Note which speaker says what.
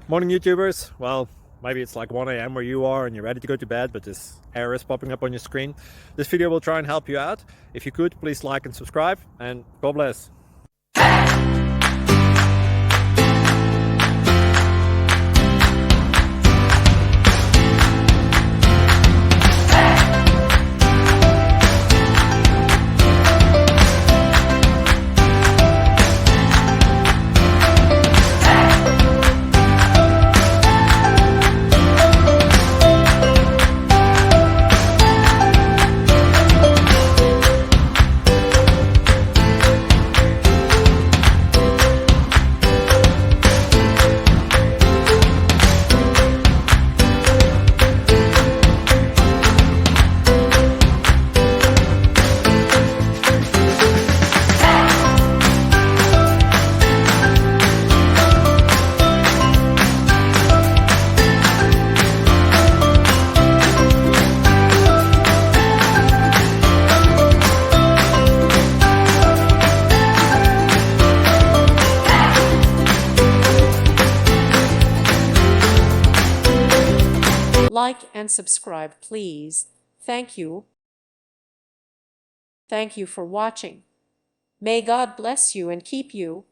Speaker 1: Morning YouTubers. Well, maybe it's like 1 a.m. where you are and you're ready to go to bed, but this error is popping up on your screen. This video will try and help you out. If you could, please like and subscribe, and God bless.
Speaker 2: Like and subscribe, please. Thank you. Thank you for watching. May God bless you and keep you.